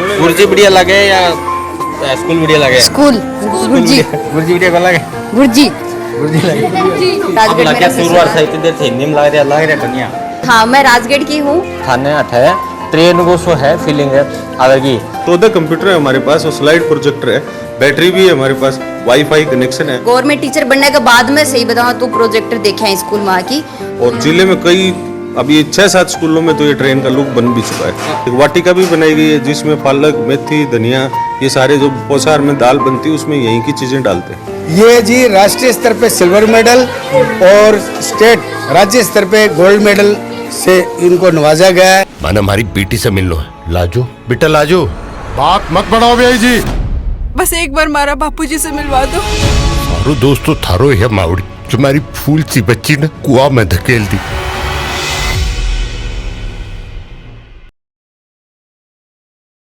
गुरुजी बढ़िया लगे या स्कूल बढ़िया लगे? स्कूल गुरुजी गुरुजी बढ़िया लगे? गुरुजी गुरुजी लगे। राजगढ़ क्या में शुरुआत से इतनी देर से हिंदी में लग रहा कन्या। हाँ मैं राजगढ़ की हूँ। थाने अठे ट्रेन को सो है फीलिंग है आवेगी। 14 कंप्यूटर है हमारे पास और स्लाइड प्रोजेक्टर है, बैटरी भी है हमारे पास, वाईफाई कनेक्शन है। गवर्नमेंट टीचर बनने के बाद में सही बताऊँ तो प्रोजेक्टर देखे हैं स्कूल में की। और जिले में कई अभी 6-7 स्कूलों में तो ये ट्रेन का लुक बन भी चुका है। एक वाटिका भी बनाई गई है जिसमें पालक, मेथी, धनिया, ये सारे जो पोषाहार में दाल बनती है उसमें यहीं की चीजें डालते हैं। ये जी राष्ट्रीय स्तर पे सिल्वर मेडल और स्टेट राज्य स्तर पे गोल्ड मेडल से इनको नवाजा गया है। मैंने हमारी बेटी से मिलना है। लाजो बेटा लाजो, बात मत बढ़ाओ भैया जी। बस एक बार मारा बापूजी से मिलवा दो। थारो दोस्तों थारो है मावड़ी जो हमारी फूल सी बच्ची ने कुआं में धकेल दी।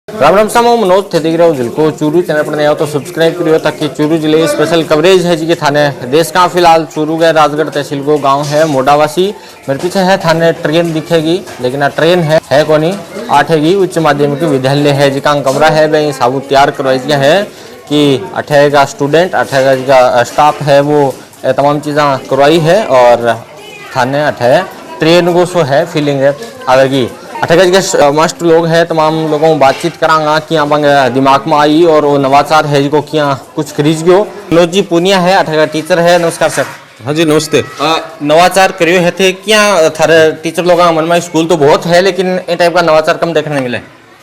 राम राम सामो मनोज थे देख रहे हो जिनको चूरू चैनल पर नया हो तो सब्सक्राइब करियो ताकि चूरू जिले की स्पेशल कवरेज है जी के थाने देश का फिलहाल चूरू गए राजगढ़ तहसील को गांव है मोडावासी। मेरे पीछे है थाने ट्रेन दिखेगी लेकिन ट्रेन है कोनी आठेगी उच्च माध्यमिक विद्यालय है जी का कमरा है भाई साबुत तैयार करवाई गया है कि अठेगा स्टूडेंट अठेगा स्टाफ है वो तमाम चीज़ें करवाई है और थाने अठे ट्रेन को सो है फीलिंग है आवेगी। अठेगज के मस्त लोग हैं तमाम लोगों को बातचीत करांगा कि यहाँ दिमाग में आई और वो नवाचार है जिसको क्या कुछ खरीद गयो। मनोज जी पूनिया है अठेगा टीचर है। नमस्कार सर। हाँ जी नमस्ते। नवाचार करियो है थे क्या थारे टीचर लोग मन में स्कूल तो बहुत है लेकिन ये टाइप का नवाचार कम देखने मिले।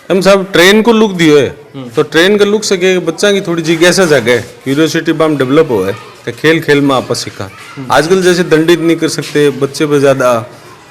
हम सब ट्रेन को लुक दियो है तो ट्रेन का लुक सके बच्चा की थोड़ी जिज्ञासा जागे, क्यूरियोसिटी बम डेवलप हो है, खेल खेल में आपस सीखा। आजकल जैसे दंडित नहीं कर सकते बच्चे पे ज्यादा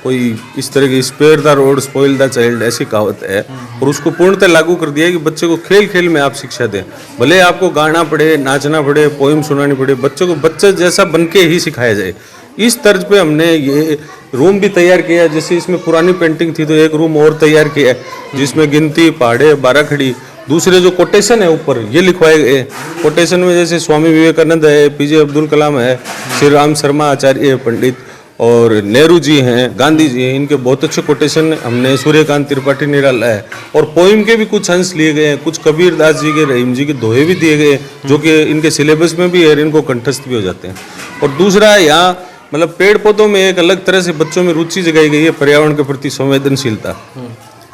कोई इस तरह की spare the rod spoil the child ऐसी कहावत है और उसको पूर्णतः लागू कर दिया है कि बच्चे को खेल खेल में आप शिक्षा दें। भले आपको गाना पड़े, नाचना पड़े, पोइम सुनानी पड़े, बच्चे को बच्चे जैसा बन के ही सिखाया जाए। इस तर्ज पे हमने ये रूम भी तैयार किया। जैसे इसमें पुरानी पेंटिंग थी तो एक रूम और तैयार किया जिसमें गिनती, पहाड़े, बाराखड़ी, दूसरे जो कोटेशन है ऊपर ये लिखवाए गए। कोटेशन में जैसे स्वामी विवेकानंद है, पीजे अब्दुल कलाम है, श्री राम शर्मा आचार्य पंडित और नेहरू जी हैं, गांधी जी हैं, इनके बहुत अच्छे कोटेशन हमने सूर्यकांत त्रिपाठी निराला है। और पोइम के भी कुछ अंश लिए गए हैं, कुछ कबीर दास जी के, रहीम जी के दोहे भी दिए गए जो कि इनके सिलेबस में भी है, इनको कंठस्थ भी हो जाते हैं। और दूसरा यहाँ मतलब पेड़ पौधों में एक अलग तरह से बच्चों में रुचि जगाई गई है, पर्यावरण के प्रति संवेदनशीलता।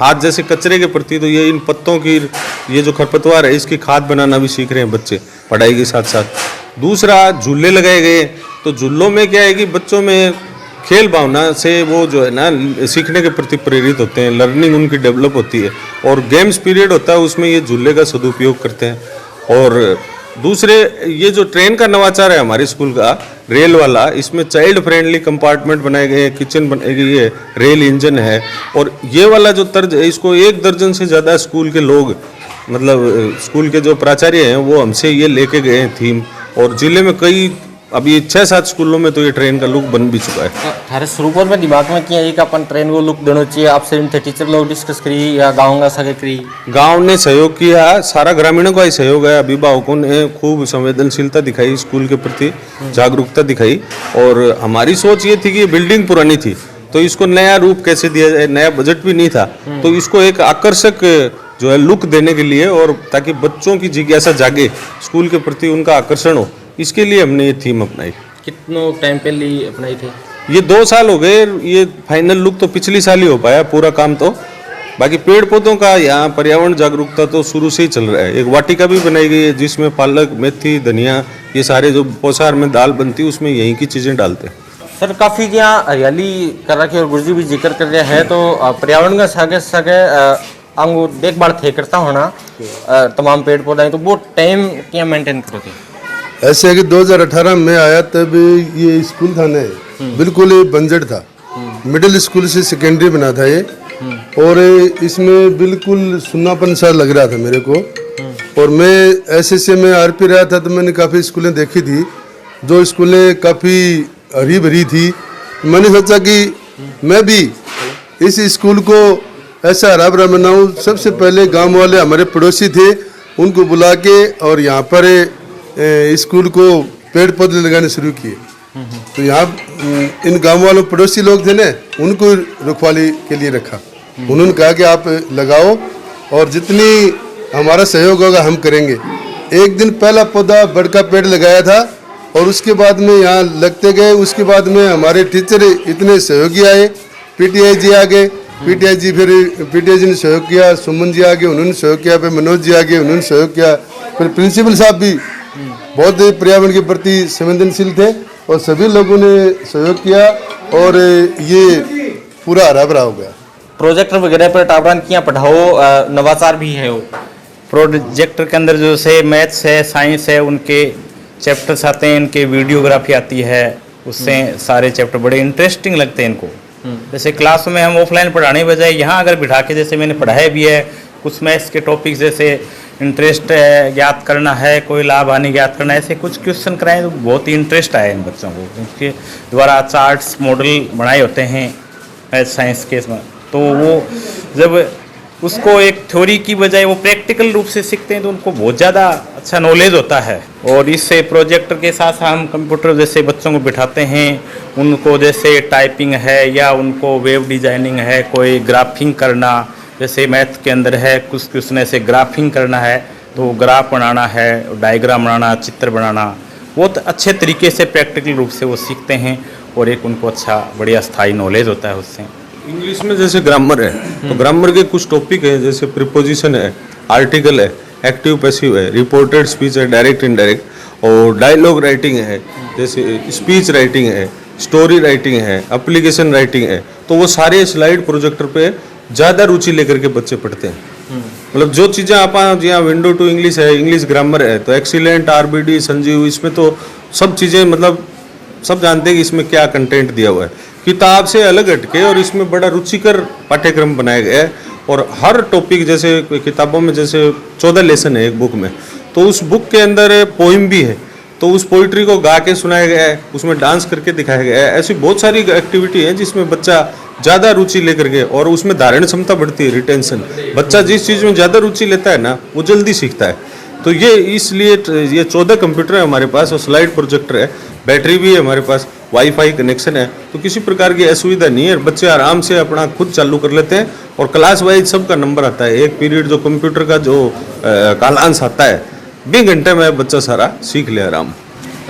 आज जैसे कचरे के प्रति तो ये इन पत्तों की ये जो खरपतवार है इसकी खाद बनाना भी सीख रहे हैं बच्चे पढ़ाई के साथ साथ। दूसरा झूले लगाए गए तो झूलों में क्या है कि बच्चों में खेल भावना से वो जो है ना सीखने के प्रति प्रेरित होते हैं, लर्निंग उनकी डेवलप होती है। और गेम्स पीरियड होता है उसमें ये झूले का सदुपयोग करते हैं। और दूसरे ये जो ट्रेन का नवाचार है हमारे स्कूल का रेल वाला, इसमें चाइल्ड फ्रेंडली कंपार्टमेंट बनाए गए हैं, किचन बनाई गई है, रेल इंजन है। और ये वाला जो तर्ज है इसको 1 दर्जन से ज़्यादा स्कूल के लोग मतलब स्कूल के जो प्राचार्य हैं वो हमसे ये लेके गए हैं थीम। और जिले में कई अभी 6-7 स्कूलों में तो ये ट्रेन का लुक बन भी चुका है। थारे शुरू में दिमाग में किया एक अपन ट्रेन को लुक देना चाहिए आपसे इनसे टीचर लोग डिस्कस करी या गाँव का सगे करी? गांव ने सहयोग किया, सारा ग्रामीणों का ही सहयोग है। अभिभावकों ने खूब संवेदनशीलता दिखाई, स्कूल के प्रति जागरूकता दिखाई। और हमारी सोच ये थी कि बिल्डिंग पुरानी थी तो इसको नया रूप कैसे दिया जाए, नया बजट भी नहीं था तो इसको एक आकर्षक जो है लुक देने के लिए और ताकि बच्चों की जिज्ञासा जागे, स्कूल के प्रति उनका आकर्षण हो, इसके लिए हमने ये थीम अपनाई। कितनों टाइम पहले अपनाई थी? ये 2 साल हो गए। ये फाइनल लुक तो पिछली साल ही हो पाया पूरा काम तो। बाकी पेड़ पौधों का यहाँ पर्यावरण जागरूकता तो शुरू से ही चल रहा है। एक वाटिका भी बनाई गई है जिसमें पालक, मेथी, धनिया, ये सारे जो पोषाहार में दाल बनती है उसमें यहीं की चीज़ें डालते हैं। सर काफ़ी यहाँ हरियाली कर रखी है और गुरुजी भी जिक्र कर रहे हैं तो पर्यावरण का सगे सगे अंग देखभाल थे करता होना तमाम पेड़ पौधे तो वो टाइम क्या मेंटेन करोगे? ऐसे है कि 2018 में आया तब ये स्कूल था ना बिल्कुल बंजर था। मिडिल स्कूल से सेकेंडरी बना था ये और इसमें बिल्कुल सुन्नापन सा लग रहा था मेरे को। और मैं ऐसे में आरपी रहा था तो मैंने काफ़ी स्कूलें देखी थी जो स्कूलें काफ़ी हरी भरी थी। मैंने सोचा कि मैं भी इस स्कूल को ऐसा हरा भरा बनाऊँ। सबसे पहले गांव वाले हमारे पड़ोसी थे उनको बुला के और यहाँ पर स्कूल को पेड़ पौधे लगाने शुरू किए। तो यहाँ इन गांव वालों पड़ोसी लोग थे ना उनको रखवाली के लिए रखा। उन्होंने कहा कि आप लगाओ और जितनी हमारा सहयोग होगा, हम करेंगे। एक दिन पहला पौधा बड़ का पेड़ लगाया था और उसके बाद में यहाँ लगते गए। उसके बाद में हमारे टीचर इतने सहयोगी आए, पीटीआई जी आ गए, पीटीआई जी फिर पीटीआई जी ने सहयोग किया, सुमन जी आ गए उन्होंने सहयोग किया, फिर मनोज जी आ गए उन्होंने सहयोग किया, फिर प्रिंसिपल साहब भी बहुत पर्यावरण के प्रति संवेदनशील थे और सभी लोगों ने सहयोग किया और ये पूरा हरा भरा हो गया। प्रोजेक्टर वगैरह पर टावरन किया पढ़ाओ नवाचार भी है वो प्रोजेक्टर के अंदर जो से मैथ्स है, साइंस है, उनके चैप्टर्स आते हैं, इनके वीडियोग्राफी आती है, उससे सारे चैप्टर बड़े इंटरेस्टिंग लगते हैं इनको। जैसे क्लास में हम ऑफलाइन पढ़ाने बजाय यहाँ अगर बिठा के जैसे मैंने पढ़ाया भी है, कुछ मैथ्स के टॉपिक्स जैसे इंटरेस्ट ज्ञात करना है, कोई लाभ हानि ज्ञात करना है, ऐसे कुछ क्वेश्चन कराएं तो बहुत ही इंटरेस्ट आया इन बच्चों को। उनके द्वारा चार्ट्स मॉडल बनाए होते हैं मैथ साइंस के इसमें, तो वो जब उसको एक थ्योरी की बजाय वो प्रैक्टिकल रूप से सीखते हैं तो उनको बहुत ज़्यादा अच्छा नॉलेज होता है। और इससे प्रोजेक्टर के साथ हम कंप्यूटर जैसे बच्चों को बिठाते हैं, उनको जैसे टाइपिंग है या उनको वेब डिजाइनिंग है, कोई ग्राफिंग करना, जैसे मैथ के अंदर है कुछ क्वेश्चन ऐसे ग्राफिंग करना है तो ग्राफ बनाना है, डायग्राम बनाना, चित्र बनाना, बहुत अच्छे तरीके से प्रैक्टिकल रूप से वो सीखते हैं और एक उनको अच्छा बढ़िया स्थायी नॉलेज होता है उससे। इंग्लिश में जैसे ग्रामर है तो ग्रामर के कुछ टॉपिक है, जैसे प्रीपोजिशन है, आर्टिकल है, एक्टिव पैसिव है, रिपोर्टेड स्पीच है, डायरेक्ट इनडायरेक्ट, और डायलॉग राइटिंग है, जैसे स्पीच राइटिंग है, स्टोरी राइटिंग है, एप्लीकेशन राइटिंग है। तो वो सारे स्लाइड प्रोजेक्टर पे ज़्यादा रुचि लेकर के बच्चे पढ़ते हैं। मतलब जो चीज़ें आप यहाँ विंडो टू इंग्लिश है, इंग्लिश ग्रामर है, तो एक्सीलेंट, आरबीडी, संजीव, इसमें तो सब चीज़ें मतलब सब जानते हैं कि इसमें क्या कंटेंट दिया हुआ है, किताब से अलग हटके, और इसमें बड़ा रुचिकर पाठ्यक्रम बनाया गया है। और हर टॉपिक जैसे किताबों में जैसे 14 लेसन है एक बुक में, तो उस बुक के अंदर पोइम भी है, तो उस पोइट्री को गा के सुनाया गया है, उसमें डांस करके दिखाया गया है। ऐसी बहुत सारी एक्टिविटी है जिसमें बच्चा ज़्यादा रुचि लेकर के, और उसमें धारण क्षमता बढ़ती है, रिटेंशन। बच्चा जिस चीज़ में ज़्यादा रुचि लेता है ना वो जल्दी सीखता है। तो ये इसलिए ये 14 कंप्यूटर है हमारे पास और स्लाइड प्रोजेक्टर है, बैटरी भी है हमारे पास, वाईफाई कनेक्शन है, तो किसी प्रकार की असुविधा नहीं है। बच्चे आराम से अपना खुद चालू कर लेते हैं और क्लास वाइज सबका नंबर आता है। एक पीरियड जो कंप्यूटर का जो कालांश आता है 20 घंटे में बच्चा सारा सीख ले आराम।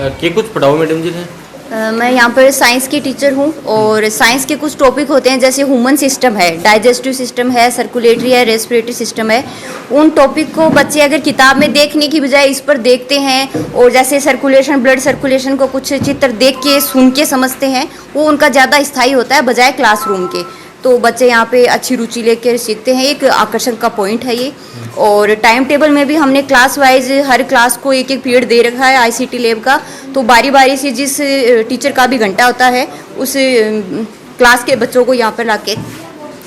के कुछ पढ़ाओ मैडम जी ने? मैं यहाँ पर साइंस की टीचर हूँ और साइंस के कुछ टॉपिक होते हैं जैसे ह्यूमन सिस्टम है, डाइजेस्टिव सिस्टम है, सर्कुलेटरी है, रेस्पिरेटरी सिस्टम है। उन टॉपिक को बच्चे अगर किताब में देखने की बजाय इस पर देखते हैं और जैसे सर्कुलेशन, ब्लड सर्कुलेशन को कुछ चित्र देख के सुन के समझते हैं, वो उनका ज़्यादा स्थायी होता है बजाय क्लासरूम के। तो बच्चे यहाँ पे अच्छी रुचि लेकर सीखते हैं, एक आकर्षण का पॉइंट है ये। और टाइम टेबल में भी हमने क्लास वाइज हर क्लास को एक एक पीरियड दे रखा है आईसीटी लैब का, तो बारी बारी से जिस टीचर का भी घंटा होता है उस क्लास के बच्चों को यहाँ पर लाके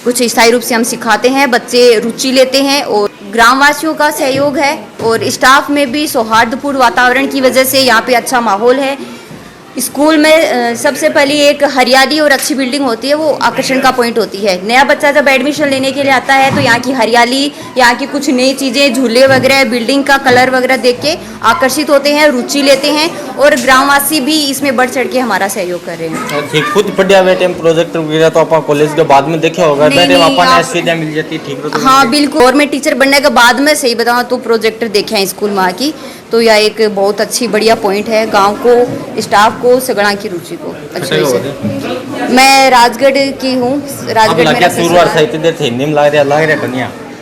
कुछ स्थायी रूप से हम सिखाते हैं, बच्चे रुचि लेते हैं। और ग्रामवासियों का सहयोग है और स्टाफ में भी सौहार्दपूर्ण वातावरण की वजह से यहाँ पे अच्छा माहौल है। स्कूल में सबसे पहले एक हरियाली और अच्छी बिल्डिंग होती है, वो आकर्षण का पॉइंट होती है। नया बच्चा जब एडमिशन लेने के लिए आता है तो यहाँ की हरियाली, यहाँ की कुछ नई चीज़ें, झूले वगैरह, बिल्डिंग का कलर वगैरह देख के आकर्षित होते हैं, रुचि लेते हैं और ग्रामवासी भी इसमें बढ़ चढ़ के हमारा सहयोग कर रहे हैं। ठीक, खुद पढ़िया बेटे प्रोजेक्ट वगैरह तो आप कॉलेज के बाद में देखे होगा, बेटे अपन सुविधा मिल जाती है। ठीक है, हाँ बिल्कुल। और मैं टीचर बनने के बाद में सही बताऊँ तो प्रोजेक्टर देखे हैं स्कूल में आके, तो यह एक बहुत अच्छी बढ़िया पॉइंट है गांव को, स्टाफ को, सगड़ा की रुचि को अच्छे से। मैं राजगढ़ की हूँ, राजगढ़ मेरा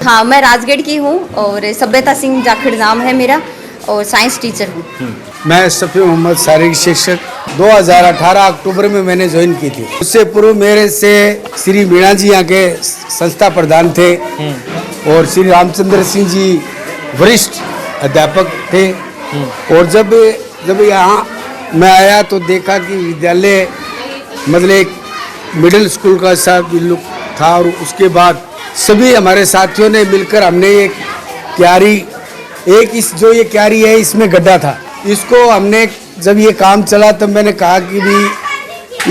हाँ मैं राजगढ़ की हूँ और सभ्यता सिंह जाखड़ नाम है मेरा और साइंस टीचर हूँ। मैं शफी मोहम्मद शारीरिक शिक्षक 2018 अक्टूबर में मैंने ज्वाइन की थी। उससे पूर्व मेरे से श्री मीणा जी यहाँ के संस्था प्रधान थे और श्री रामचंद्र सिंह जी वरिष्ठ अध्यापक थे। और जब यहाँ मैं आया तो देखा कि विद्यालय मतलब एक मिडिल स्कूल का सा लुक था और उसके बाद सभी हमारे साथियों ने मिलकर हमने एक क्यारी, एक इस जो ये क्यारी है इसमें गड्ढा था, इसको हमने जब ये काम चला तब मैंने कहा कि भी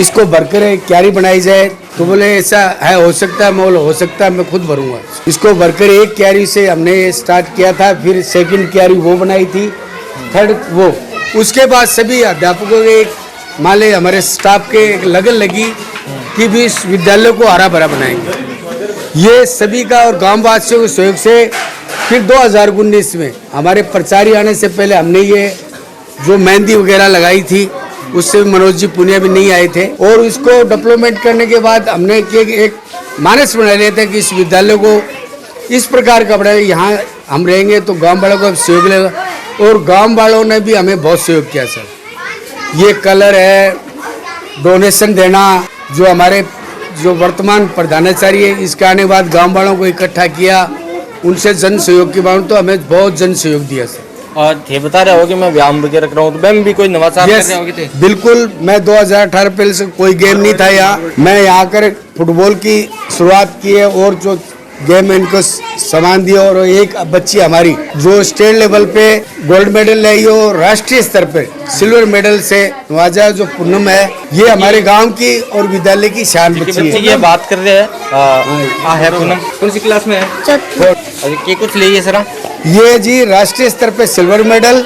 इसको भरकर एक क्यारी बनाई जाए। तो बोले ऐसा है, हो सकता है, मैं बोला हो सकता है, मैं खुद भरूंगा। इसको भरकर एक क्यारी से हमने स्टार्ट किया था, फिर सेकंड क्यारी वो बनाई थी, थर्ड वो। उसके बाद सभी अध्यापकों के मान ले हमारे स्टाफ के एक लगन लगी कि भी इस विद्यालय को हरा भरा बनाएंगे। ये सभी का और गाँव वासियों के सहयोग से फिर 2019 में हमारे प्रचारी आने से पहले हमने ये जो मेहंदी वगैरह लगाई थी, उससे मनोज जी पुनिया भी नहीं आए थे। और इसको डेवलपमेंट करने के बाद हमने एक मानस बना लिया था कि इस विद्यालय को इस प्रकार का बड़ा, यहाँ हम रहेंगे तो गांव वालों को सहयोग लेगा। और गांव वालों ने भी हमें बहुत सहयोग किया सर। ये कलर है, डोनेशन देना, जो हमारे जो वर्तमान प्रधानाचार्य है, इसके आने के बाद गांव वालों को इकट्ठा किया, उनसे जन सहयोग की मांग, तो हमें बहुत जन सहयोग दिया सर। और ये बता रहे हो कि मैं व्यायाम वगैरह कर रहा हूँ, तो मैम भी कोई नवाचार कर रहे होगे थे? बिल्कुल, मैं 2018 पहले से कोई गेम नहीं था यहाँ, मैं यहाँ कर फुटबॉल की शुरुआत की है और जो गेम में इनको सामान दिया। और एक बच्ची हमारी जो स्टेट लेवल पे गोल्ड मेडल लाई और राष्ट्रीय स्तर पे सिल्वर मेडल से नवाजा, जो पूनम है, ये हमारे गांव की और विद्यालय की शान बच्ची है। ये बात कर रहे हैं है पूनम, कौन सी क्लास में है? ये कुछ लीजिए सर। ये जी राष्ट्रीय स्तर पे सिल्वर मेडल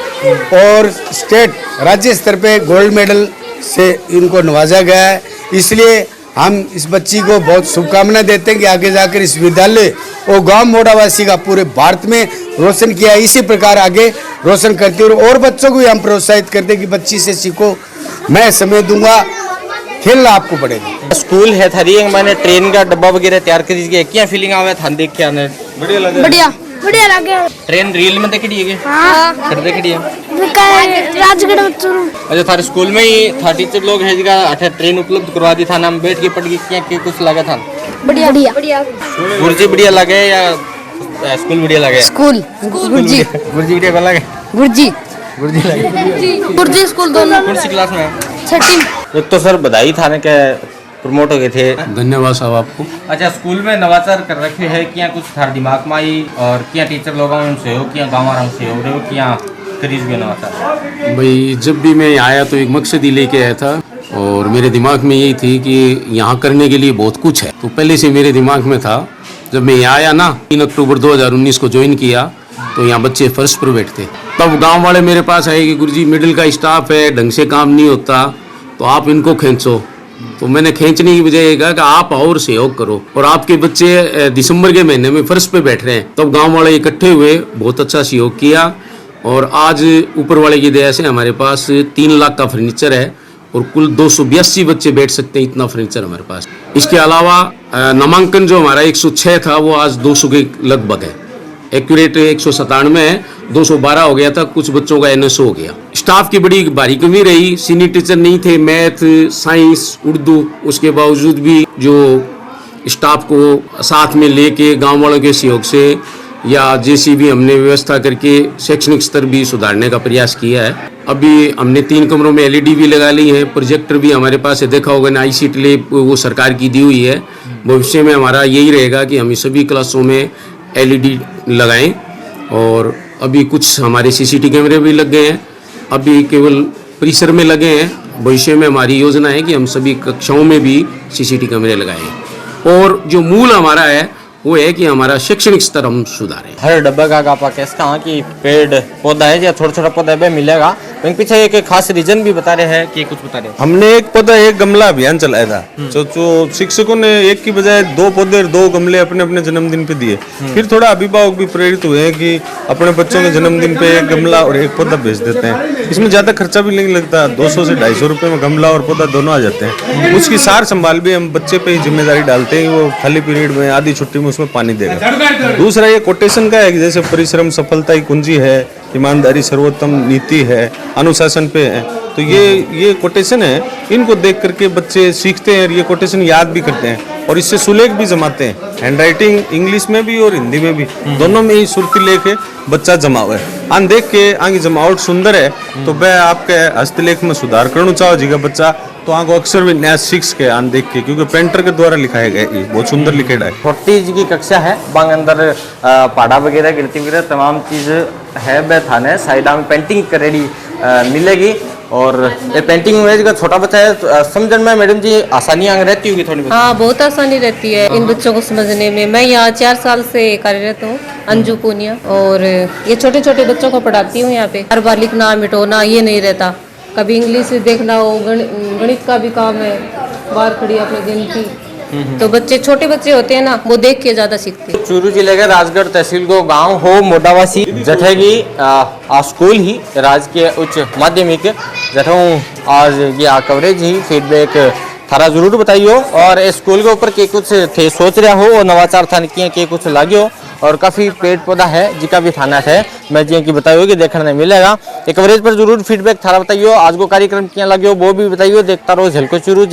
और स्टेट राज्य स्तर पे गोल्ड मेडल से इनको नवाजा गया है। इसलिए हम इस बच्ची को बहुत शुभकामनाएं देते हैं कि आगे जाकर इस विद्यालय और गांव मोडावासी का पूरे भारत में रोशन किया, इसी प्रकार आगे रोशन करते और बच्चों को भी हम प्रोत्साहित करते हैं कि बच्ची से सीखो, मैं समय दूंगा, खेलना आपको पड़ेगा। स्कूल है थारी, मैंने ट्रेन का डब्बा वगैरह तैयार कर दीजिए, क्या फीलिंग आवे था देख के आने? बढ़िया लगे। बढ़िया लगे। ट्रेन रील में देखी है? हाँ। फिर देखी है? राजगढ़ बच्चों। अच्छा, थारे स्कूल में ही था टीचर लोग है जिनका अठे ट्रेन उपलब्ध करवा दी था, नाम बैठ के पढ़ के क्या कुछ लगा था? बढ़िया बढ़िया। गुरुजी बढ़िया लगे या स्कूल बढ़िया लगे? स्कूल गुरुजी बढ़िया लगे। गुरुजी लगे। गुरुजी स्कूल दोनों। कौन सी क्लास में? छठी। एक तो सर बधाई थाने के प्रमोट हो गए थे। धन्यवाद साहब आपको। अच्छा, स्कूल में नवाचार कर रखे है, क्या कुछ थार दिमाग में आई और क्या टीचर लोगों से हो, क्या गाँव वालों से हो रहे हो, क्या करीज भी नवाचार? भाई जब भी मैं आया तो एक मकसद ही लेके आया था और मेरे दिमाग में यही थी कि यहाँ करने के लिए बहुत कुछ है। तो पहले से मेरे दिमाग में था, जब मैं यहाँ आया ना 3 अक्टूबर 2019 को ज्वाइन किया तो यहाँ बच्चे फर्स्ट पर बैठते, तब गांव वाले मेरे पास आए कि गुरुजी मिडिल का स्टाफ है, ढंग से काम नहीं होता, तो आप इनको खींचो। तो मैंने खींचने की बजाय कहा कि आप और सहयोग करो, और आपके बच्चे दिसंबर के महीने में फर्स्ट पे बैठ रहे हैं। तब गांव वाले इकट्ठे हुए, बहुत अच्छा सहयोग किया और आज ऊपर वाले की दया से हमारे पास 3 लाख का फर्नीचर है और कुल 282 बच्चे बैठ सकते हैं, इतना फर्नीचर हमारे पास। इसके अलावा नामांकन जो हमारा 106 था वो आज 200 के लगभग है, एक्यूरेट 197 है, 212 हो गया था, कुछ बच्चों का NSO हो गया। स्टाफ की बड़ी भारी कमी रही, सीनियर टीचर नहीं थे, मैथ, साइंस, उर्दू, उसके बावजूद भी जो स्टाफ को साथ में लेके गांव वालों के सहयोग से या जैसी भी हमने व्यवस्था करके शैक्षणिक स्तर भी सुधारने का प्रयास किया है। अभी हमने 3 कमरों में LED भी लगा ली है, प्रोजेक्टर भी हमारे पास है, देखा होगा ना, ICT लैब वो सरकार की दी हुई है। भविष्य में हमारा यही रहेगा कि हम सभी क्लासों में LED लगाएं और अभी कुछ हमारे CCTV कैमरे भी लग गए हैं, अभी केवल परिसर में लगे हैं। भविष्य में हमारी योजना है कि हम सभी कक्षाओं में भी CCTV कैमरे लगाएं और जो मूल हमारा है वो है कि हमारा शैक्षणिक स्तर हम सुधारें। हर डब्बा का आप कैसे कहा कि पेड़ पौधा है या छोटा छोटा पौधा है मिलेगा, तो पीछे एक खास रीजन भी बता रहे हैं कि कुछ बता रहे हैं? हमने एक पौधा एक गमला अभियान चलाया था, जो शिक्षकों ने एक की बजाय 2 पौधे और 2 गमले अपने अपने जन्मदिन पे दिए। फिर थोड़ा अभिभावक भी प्रेरित हुए हैं कि अपने बच्चों के जन्मदिन पे एक गमला और एक पौधा भेज देते हैं। इसमें ज्यादा खर्चा भी नहीं लगता, 200 से 250 रुपए में गमला और पौधा दोनों आ जाते हैं। उसकी सार संभाल भी हम बच्चे पे ही जिम्मेदारी डालते हैं, वो खाली पीरियड में आधी छुट्टी में उसमें पानी देगा। दूसरा ये कोटेशन का है कि जैसे परिश्रम सफलता की कुंजी है, ईमानदारी सर्वोत्तम नीति है, अनुशासन पे है, तो ये कोटेशन है, इनको देख करके बच्चे सीखते हैं और ये कोटेशन याद भी करते हैं और इससे सुलेख भी जमाते हैं। हैंडराइटिंग इंग्लिश में भी और हिंदी में भी, दोनों में ही सुर्ती लेख है, बच्चा जमाव है। आन देख के आगे जमावट सुंदर है तो वह आपके हस्तलेख में सुधार करना चाहो जीगा बच्चा, तो आगे अक्षर विन्यास सीख के आन देख के, क्योंकि पेंटर के द्वारा लिखाया गया है, बहुत सुंदर लिखेगा है। छोटी जी की कक्षा है, बांग अंदर पाड़ा वगैरह गिरती वगैरह तमाम चीज है, वह थाने साइडा में पेंटिंग करेगी मिलेगी। और ये पेंटिंग में जो छोटा बच्चा है तो समझने में मैडम जी आसानियाँ रहती होगी थोड़ी बहुत? हाँ, बहुत आसानी रहती है इन बच्चों को समझने में। मैं यहाँ 4 साल से कार्यरत हूँ, अंजू पूनिया, और ये छोटे छोटे बच्चों को पढ़ाती हूँ यहाँ पे। हर बार लिखना मिटोना ये नहीं रहता, कभी इंग्लिश देखना हो, गणित का भी काम है, बाहर खड़ी अपने गिनती तो बच्चे छोटे बच्चे होते हैं ना, वो देख के ज्यादा सीखते हैं। चूरू जिले के राजगढ़ तहसील को गांव हो मोडावासी जठेगी स्कूल ही राजकीय उच्च माध्यमिक जठों आज ये कवरेज ही फीडबैक थारा जरूर बताइयो। और इस स्कूल के ऊपर के कुछ थे सोच रहा हो और नवाचार थाने किए के कुछ लागियो और काफी पेड़ पौधा है जिका भी थाना है मैं जी की बताइयो कि देखने नहीं मिलेगा। ये कवरेज पर जरूर फीडबैक थारा बताइयो। आज को कार्यक्रम किया लगे वो भी बताइयो। देखता रहो झलको चूरू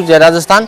जय राजस्थान।